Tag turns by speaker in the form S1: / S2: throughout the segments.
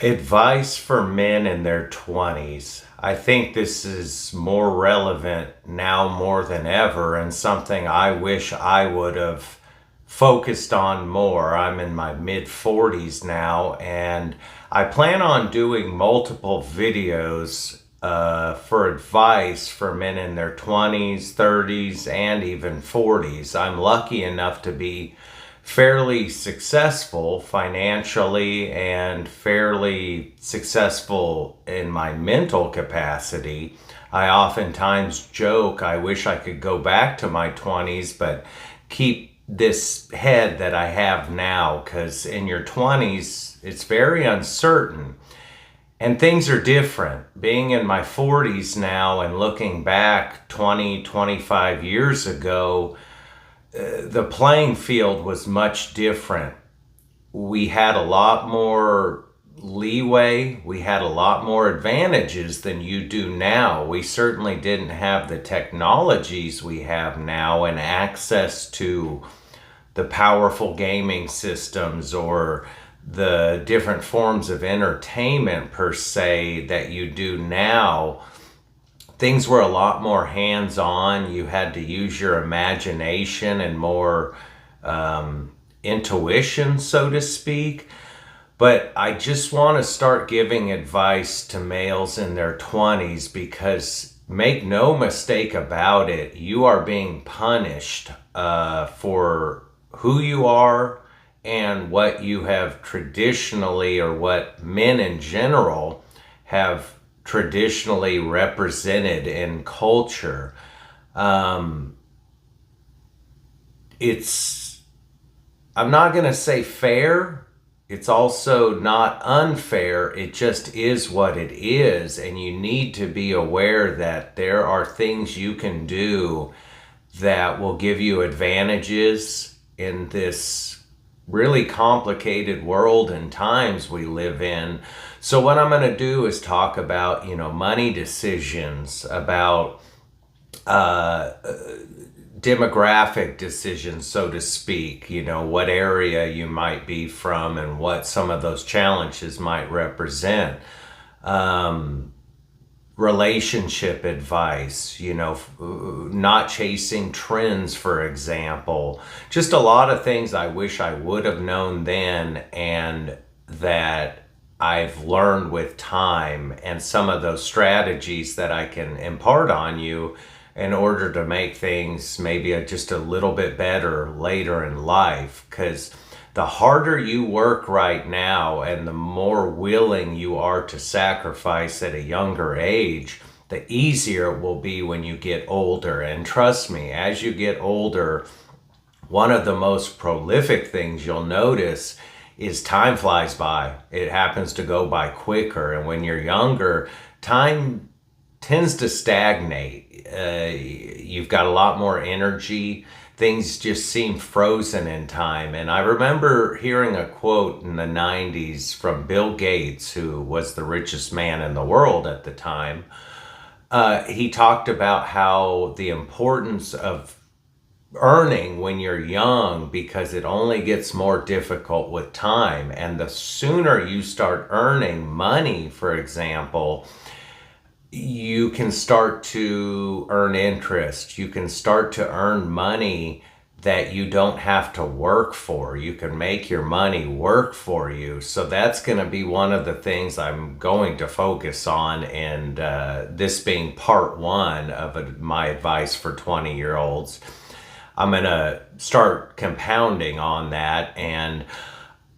S1: Advice for men in their 20s. I think this is more relevant now more than ever, and something I wish I would have focused on more. I'm in my mid 40s now, and I plan on doing multiple videos for advice for men in their 20s, 30s, and even 40s. I'm lucky enough to be fairly successful financially and fairly successful in my mental capacity. I oftentimes joke I wish I could go back to my 20s, but keep this head that I have now, because in your 20s, it's very uncertain and things are different. Being in my 40s now and looking back 20, 25 years ago, the playing field was much different. We had a lot more leeway. We had a lot more advantages than you do now. We certainly didn't have the technologies we have now and access to the powerful gaming systems or the different forms of entertainment per se that you do now. Things were a lot more hands-on. You had to use your imagination and more intuition, so to speak. But I just want to start giving advice to males in their 20s because make no mistake about it, you are being punished for who you are and what you have traditionally, or what men in general have traditionally represented in culture. It's, I'm not going to say fair. It's also not unfair. It just is what it is. And you need to be aware that there are things you can do that will give you advantages in this really complicated world and times we live in. So what I'm going to do is talk about, money decisions, about demographic decisions, so to speak, what area you might be from and what some of those challenges might represent. Relationship advice, not chasing trends, for example. Just a lot of things I wish I would have known then and that I've learned with time, and some of those strategies that I can impart on you in order to make things maybe just a little bit better later in life. Because the harder you work right now and the more willing you are to sacrifice at a younger age, the easier it will be when you get older. And trust me, as you get older, one of the most prolific things you'll notice is time flies by. It happens to go by quicker. And when you're younger, time tends to stagnate. You've got a lot more energy. Things just seem frozen in time. And I remember hearing a quote in the 90s from Bill Gates, who was the richest man in the world at the time. He talked about how the importance of earning when you're young, because it only gets more difficult with time. And the sooner you start earning money, for example, you can start to earn interest. You can start to earn money that you don't have to work for. You can make your money work for you. So that's going to be one of the things I'm going to focus on, and this being part one of my advice for 20-year-olds. I'm going to start compounding on that, and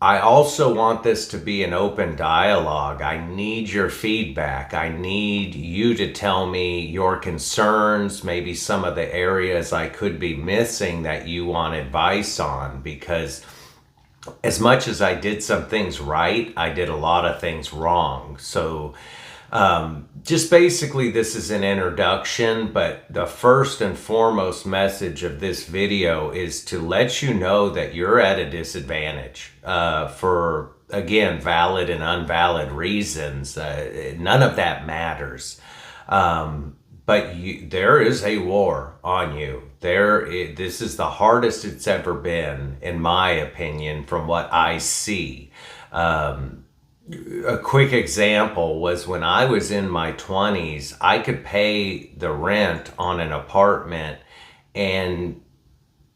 S1: I also want this to be an open dialogue. I need your feedback. I need you to tell me your concerns, maybe some of the areas I could be missing that you want advice on, because as much as I did some things right, I did a lot of things wrong. So just basically, this is an introduction, but the first and foremost message of this video is to let you know that you're at a disadvantage for, again, valid and invalid reasons. None of that matters. But there is a war on you. This is the hardest it's ever been, in my opinion, from what I see. A quick example was when I was in my 20s, I could pay the rent on an apartment in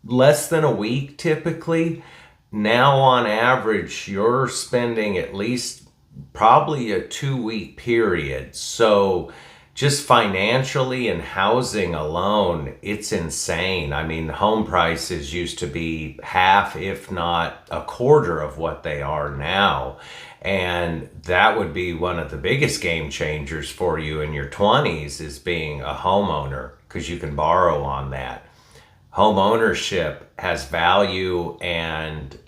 S1: less than a week typically. Now, on average, you're spending at least probably a 2 week period. So, just financially and housing alone, it's insane. I mean, home prices used to be half, if not a quarter, of what they are now. And that would be one of the biggest game changers for you in your 20s is being a homeowner because you can borrow on that. Home ownership has value and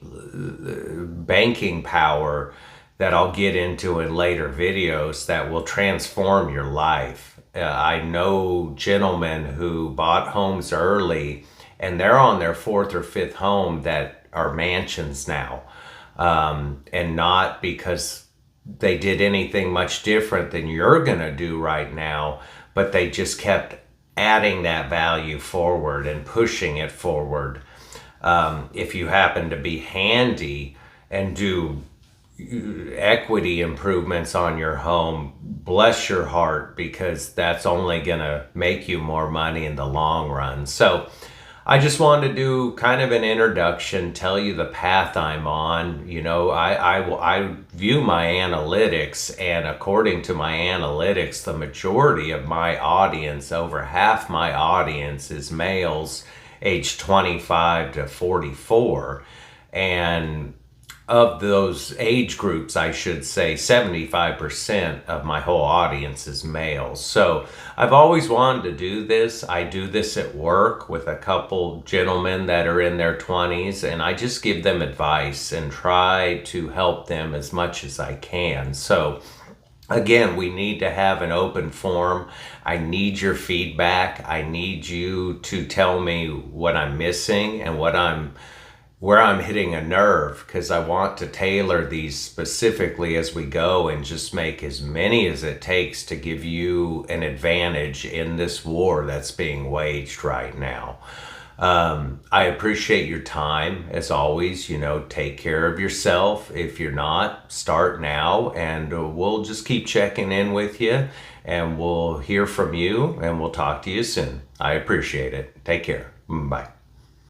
S1: banking power that I'll get into in later videos that will transform your life. I know gentlemen who bought homes early and they're on their fourth or fifth home that are mansions now. And not because they did anything much different than you're going to do right now, but they just kept adding that value forward and pushing it forward. If you happen to be handy and do equity improvements on your home, bless your heart, because that's only going to make you more money in the long run. So I just wanted to do kind of an introduction, tell you the path I'm on. You know, I view my analytics, and according to my analytics, the majority of my audience, over half my audience, is males aged 25 to 44. And of those age groups, I should say 75% of my whole audience is males. So I've always wanted to do this. I do this at work with a couple gentlemen that are in their 20s, and I just give them advice and try to help them as much as I can. So again, we need to have an open forum. I need your feedback. I need you to tell me what I'm missing and where I'm hitting a nerve, because I want to tailor these specifically as we go and just make as many as it takes to give you an advantage in this war that's being waged right now. I appreciate your time as always. You know, take care of yourself. If you're not, start now, and we'll just keep checking in with you, and we'll hear from you, and we'll talk to you soon. I appreciate it. Take care. Bye.